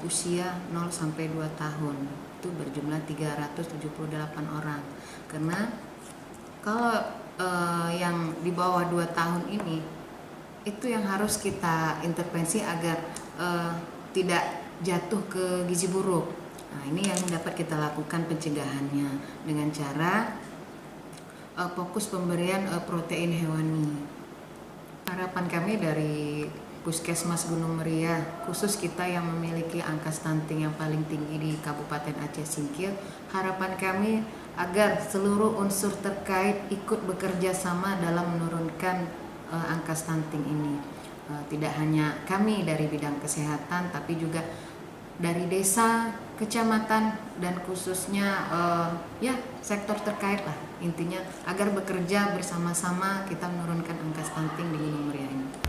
usia 0 sampai 2 tahun. Itu berjumlah 378 orang. Karena kalau yang di bawah 2 tahun ini itu yang harus kita intervensi agar tidak jatuh ke gizi buruk. Nah, ini yang dapat kita lakukan pencegahannya dengan cara fokus pemberian protein hewani. Harapan kami dari Puskesmas Gunung Meriah, khusus kita yang memiliki angka stunting yang paling tinggi di Kabupaten Aceh Singkil, harapan kami agar seluruh unsur terkait ikut bekerja sama dalam menurunkan angka stunting ini. Tidak hanya kami dari bidang kesehatan, tapi juga dari desa, kecamatan, dan khususnya sektor terkait lah, intinya agar bekerja bersama-sama kita menurunkan angka stunting di Gunung Meriah ini.